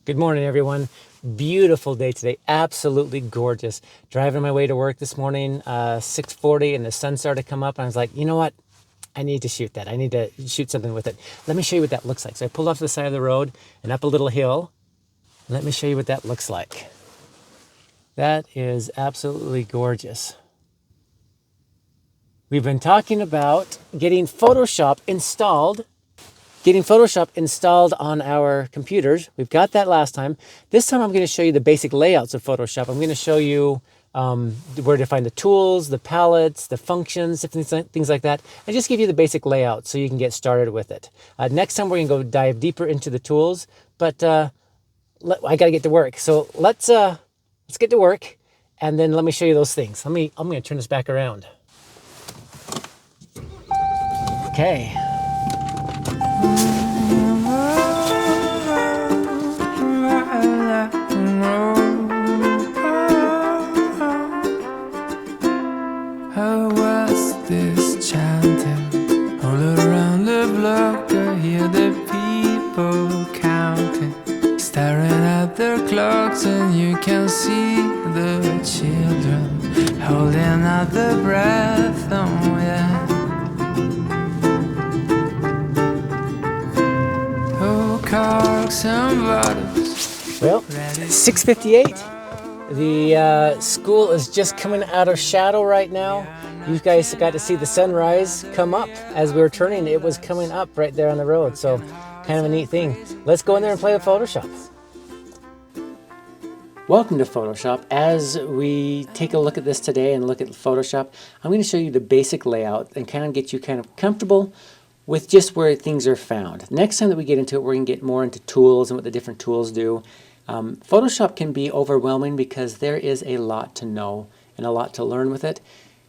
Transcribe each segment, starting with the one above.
Good morning, everyone. Beautiful day today. Absolutely gorgeous. Driving my way to work this morning, 6:40, and the sun started to come up. And I was like, you know what? I need to shoot that. I need to shoot something with it. Let me show you what that looks like. So I pulled off to the side of the road and up a little hill. Let me show you what that looks like. That is absolutely gorgeous. We've been talking about getting Photoshop installed on our computers. We've got that last time. This time I'm going to show you the basic layouts of Photoshop. I'm going to show you where to find the tools, the palettes, the functions, things like that, and just give you the basic layout so you can get started with it. Next time we're going to go dive deeper into the tools, but I got to get to work. So let's get to work, and then let me show you those things. I'm going to turn this back around. Okay. How was this chanting? All around the block I hear the people counting, staring at their clocks, and you can see the children holding out their breath. Oh yeah. Oh, corks and bottles. Well, 6:58. The school is just coming out of shadow right now. You guys got to see the sunrise come up as we were turning. It was coming up right there on the road. So kind of a neat thing. Let's go in there and play with Photoshop. Welcome to Photoshop. As we take a look at this today and look at Photoshop, I'm going to show you the basic layout and kind of get you kind of comfortable with just where things are found. Next time that we get into it, we're going to get more into tools and what the different tools do. Photoshop can be overwhelming because there is a lot to know and a lot to learn with it.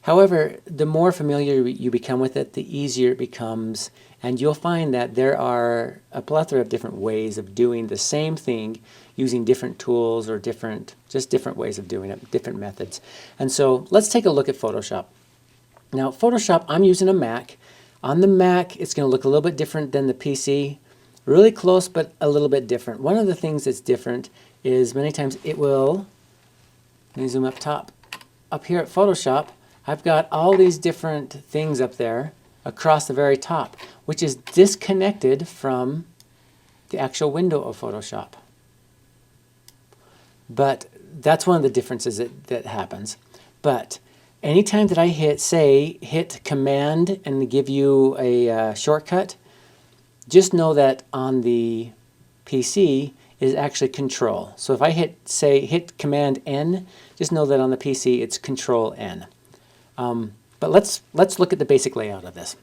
However, the more familiar you become with it, the easier it becomes, and you'll find that there are a plethora of different ways of doing the same thing using different tools or different ways of doing it, different methods. And so let's take a look at Photoshop. Now, Photoshop, I'm using a Mac. On the Mac, it's going to look a little bit different than the PC. Really close, but a little bit different. One of the things that's different is many times it will, let me zoom up top. Up here at Photoshop, I've got all these different things up there across the very top, which is disconnected from the actual window of Photoshop. But that's one of the differences that happens. But anytime that I hit Command and give you a shortcut, just know that on the PC is actually Control. So if I hit Command N, just know that on the PC it's Control N. But let's look at the basic layout of this.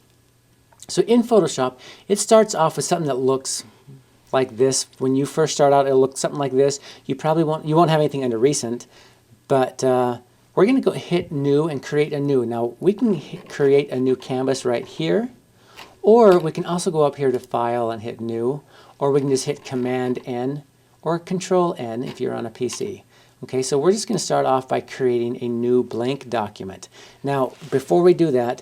So in Photoshop, it starts off with something that looks like this. When you first start out, it'll look something like this. You won't have anything under Recent, but we're going to go hit New and create a new. Now we can create a new canvas right here. Or we can also go up here to File and hit New, or we can just hit Command N or Control N if you're on a PC. Okay, so we're just going to start off by creating a new blank document. Now, before we do that,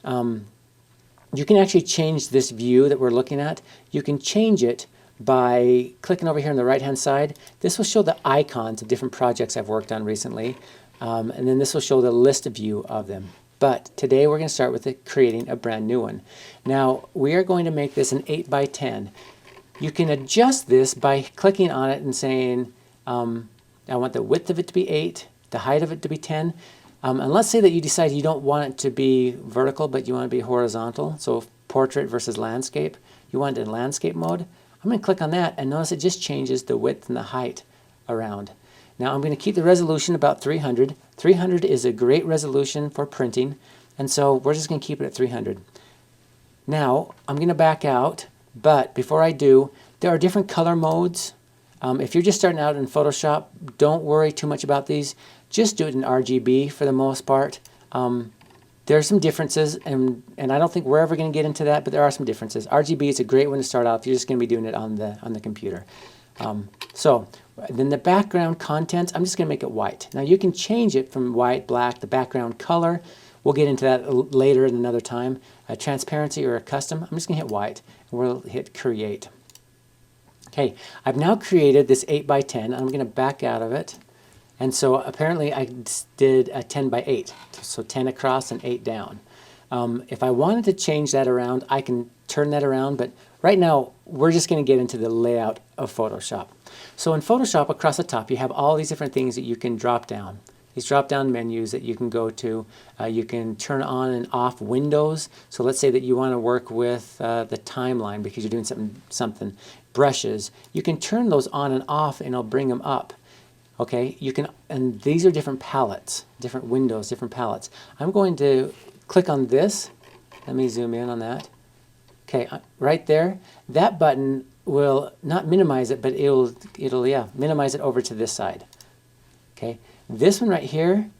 you can actually change this view that we're looking at. You can change it by clicking over here on the right-hand side. This will show the icons of different projects I've worked on recently, and then this will show the list view of them. But today we're going to start with creating a brand new one. Now we are going to make this an 8 by 10. You can adjust this by clicking on it and saying, I want the width of it to be 8, the height of it to be 10. And let's say that you decide you don't want it to be vertical, but you want it to be horizontal. So portrait versus landscape. You want it in landscape mode. I'm going to click on that, and notice it just changes the width and the height around. Now I'm going to keep the resolution about 300. 300 is a great resolution for printing, and so we're just going to keep it at 300. Now I'm going to back out, but before I do, there are different color modes. If you're just starting out in Photoshop, don't worry too much about these. Just do it in RGB for the most part. There are some differences, and I don't think we're ever going to get into that, but there are some differences. RGB is a great one to start out if you're just going to be doing it on the computer. So then the background content, I'm just going to make it white. Now you can change it from white, black, the background color. We'll get into that later at another time. A transparency or a custom, I'm just going to hit white, and we'll hit create. Okay, I've now created this 8 by 10. I'm going to back out of it. And so apparently I did a 10 by 8. So 10 across and 8 down. If I wanted to change that around, I can turn that around. But right now, we're just going to get into the layout of Photoshop. So in Photoshop, across the top, you have all these different things that you can drop down. These drop-down menus that you can go to. You can turn on and off windows. So let's say that you want to work with the timeline because you're doing something. Brushes. You can turn those on and off, and it'll bring them up. Okay, you can, and these are different palettes, different windows, different palettes. I'm going to click on this. Let me zoom in on that. Okay, right there. That button will not minimize it, but it'll minimize it over to this side. Okay, this one right here,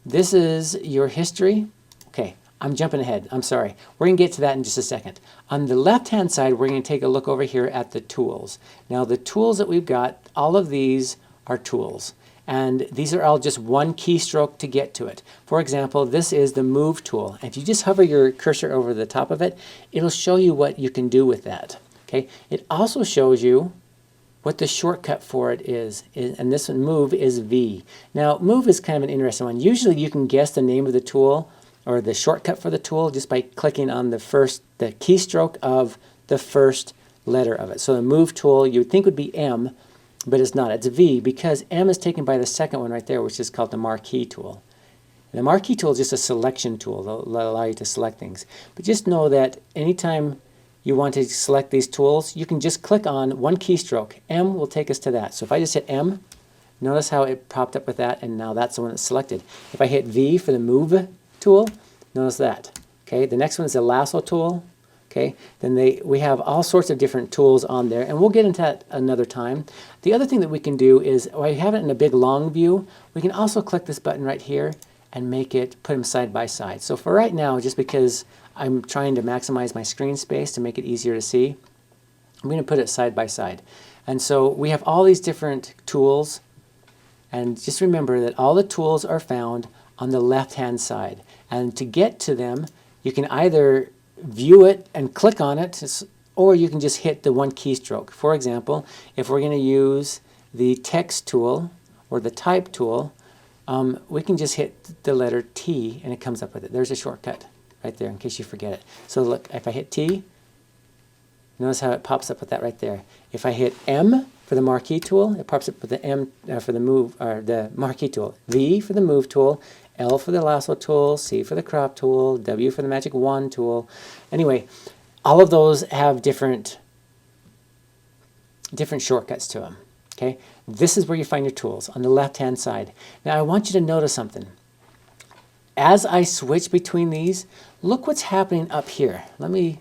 this is your history. Okay, I'm jumping ahead. I'm sorry. We're going to get to that in just a second. On the left-hand side, we're going to take a look over here at the tools. Now, the tools that we've got, all of these are tools. And these are all just one keystroke to get to it. For example, this is the Move tool. And if you just hover your cursor over the top of it, it'll show you what you can do with that. Okay? It also shows you what the shortcut for it is. And this one, Move, is V. Now, Move is kind of an interesting one. Usually you can guess the name of the tool or the shortcut for the tool just by clicking on the keystroke of the first letter of it. So the Move tool you would think would be M, but it's not. It's V because M is taken by the second one right there, which is called the Marquee tool. And the Marquee tool is just a selection tool that will allow you to select things. But just know that anytime you want to select these tools, you can just click on one keystroke. M will take us to that. So if I just hit M, notice how it popped up with that, and now that's the one that's selected. If I hit V for the Move tool, notice that. Okay, the next one is the Lasso tool. Okay, then we have all sorts of different tools on there, and we'll get into that another time. The other thing that we can do is, while we have it in a big long view, we can also click this button right here and put them side by side. So for right now, just because I'm trying to maximize my screen space to make it easier to see, I'm going to put it side by side. And so we have all these different tools, and just remember that all the tools are found on the left-hand side. And to get to them, you can either view it and click on it, or you can just hit the one keystroke. For example, if we're going to use the text tool or the type tool, we can just hit the letter T and it comes up with it. There's a shortcut right there in case you forget it. So look, if I hit T, notice how it pops up with that right there. If I hit M for the Marquee tool, it pops up with the M for the Move, or the Marquee tool. V for the Move tool, L for the Lasso tool, C for the Crop tool, W for the Magic Wand tool. Anyway, all of those have different shortcuts to them. Okay, this is where you find your tools on the left-hand side. Now I want you to notice something. As I switch between these, look what's happening up here. Let me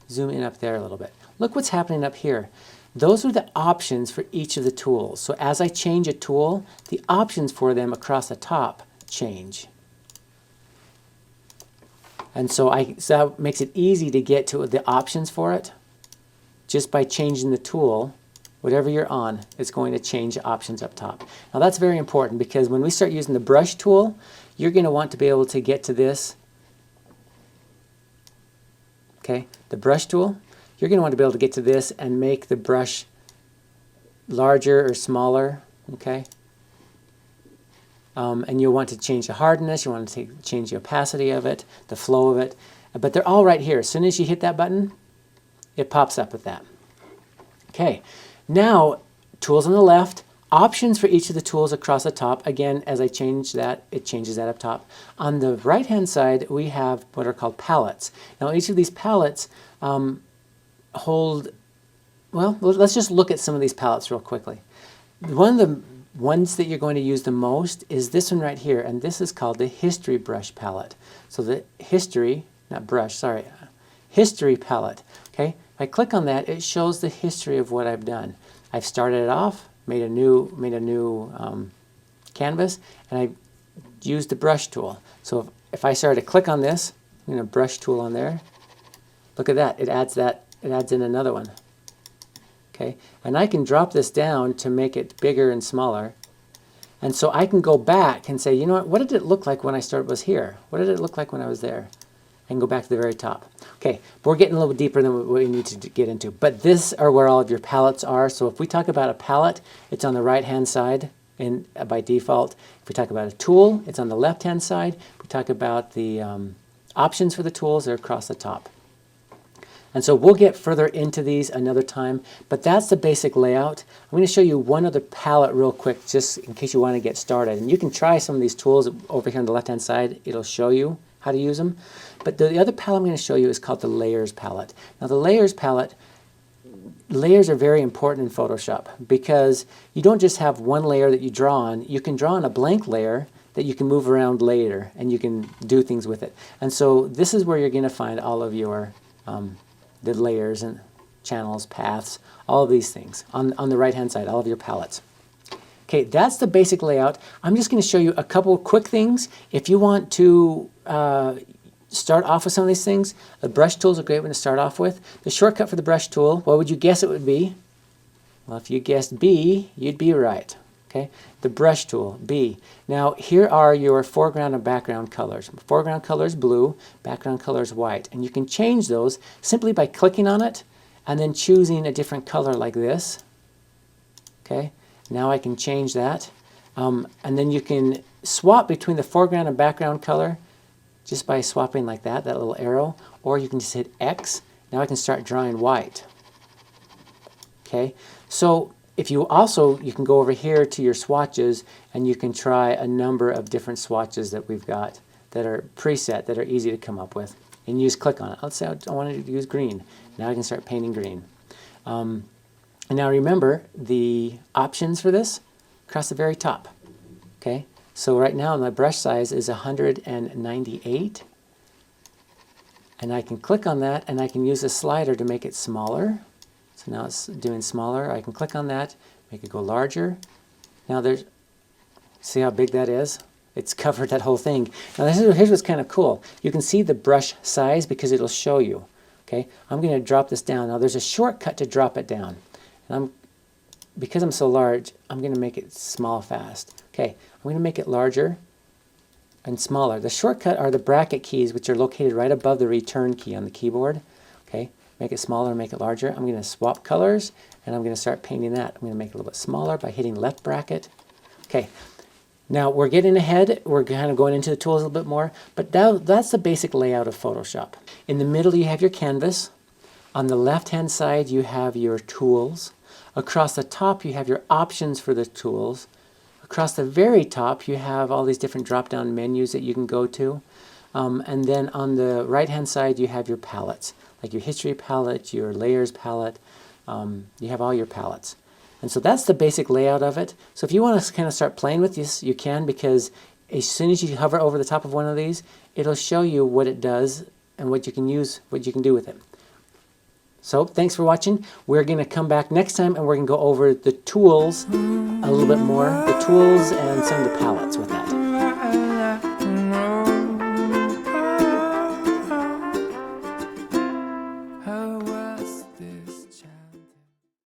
zoom in up there a little bit. Look what's happening up here. Those are the options for each of the tools. So as I change a tool, the options for them across the top change. And so that makes it easy to get to the options for it. Just by changing the tool, whatever you're on, it's going to change the options up top. Now that's very important because when we start using the brush tool, you're going to want to be able to get to this. Okay, the brush tool, you're going to want to be able to get to this and make the brush larger or smaller. Okay. And you'll want to change the hardness, you want to change the opacity of it, the flow of it. But they're all right here. As soon as you hit that button, it pops up with that. Okay, now tools on the left, options for each of the tools across the top. Again, as I change that, it changes that up top. On the right-hand side, we have what are called pallets. Now each of these pallets hold, well, let's just look at some of these pallets real quickly. One of the ones that you're going to use the most is this one right here, and this is called the History Brush palette. So the History, not brush, sorry, History palette. Okay, if I click on that, it shows the history of what I've done. I've started it off, made a new canvas, and I used the brush tool. So if I started to click on this, I'm going to brush tool on there. Look at that. It adds in another one. Okay, and I can drop this down to make it bigger and smaller. And so I can go back and say, you know what did it look like when I was here? What did it look like when I was there? and go back to the very top. Okay, we're getting a little deeper than what we need to get into, but this are where all of your pallets are. So if we talk about a pallet, it's on the right-hand side by default. If we talk about a tool, it's on the left-hand side. If we talk about the options for the tools, they're across the top. And so we'll get further into these another time, but that's the basic layout. I'm going to show you one other palette real quick, just in case you want to get started. And you can try some of these tools over here on the left-hand side. It'll show you how to use them. But the other palette I'm going to show you is called the Layers palette. Now the Layers palette, layers are very important in Photoshop because you don't just have one layer that you draw on. You can draw on a blank layer that you can move around later, and you can do things with it. And so this is where you're going to find all of your the layers and channels, paths, all of these things on the right-hand side, all of your palettes. Okay, that's the basic layout. I'm just going to show you a couple quick things. If you want to start off with some of these things, the brush tool is a great one to start off with. The shortcut for the brush tool, what would you guess it would be? Well, if you guessed B, you'd be right. Okay, the brush tool, B. Now, here are your foreground and background colors. Foreground color is blue, background color is white. And you can change those simply by clicking on it and then choosing a different color like this. Okay, now I can change that. And then you can swap between the foreground and background color just by swapping like that little arrow. Or you can just hit X. Now I can start drawing white. Okay, so if you can go over here to your swatches and you can try a number of different swatches that we've got that are preset, that are easy to come up with. And you just click on it. Let's say I wanted to use green. Now I can start painting green. And now remember the options for this across the very top. Okay, so right now my brush size is 198. And I can click on that and I can use a slider to make it smaller. So now it's doing smaller. I can click on that, make it go larger. Now see how big that is? It's covered that whole thing. Now here's what's kind of cool. You can see the brush size because it'll show you. Okay, I'm going to drop this down. Now there's a shortcut to drop it down. And because I'm so large, I'm going to make it small fast. Okay, I'm going to make it larger and smaller. The shortcut are the bracket keys, which are located right above the return key on the keyboard. Okay. Make it smaller and make it larger. I'm going to swap colors and I'm going to start painting that. I'm going to make it a little bit smaller by hitting left bracket. Okay, now we're getting ahead. We're kind of going into the tools a little bit more, but that's the basic layout of Photoshop. In the middle you have your canvas. On the left-hand side you have your tools. Across the top you have your options for the tools. Across the very top you have all these different drop-down menus that you can go to. And then on the right-hand side you have your palettes, like your history palette, your layers palette. You have all your palettes. And so that's the basic layout of it. So if you want to kind of start playing with this, you can, because as soon as you hover over the top of one of these, it'll show you what it does and what you can use, what you can do with it. So thanks for watching. We're going to come back next time and we're going to go over the tools a little bit more, the tools and some of the palettes with that.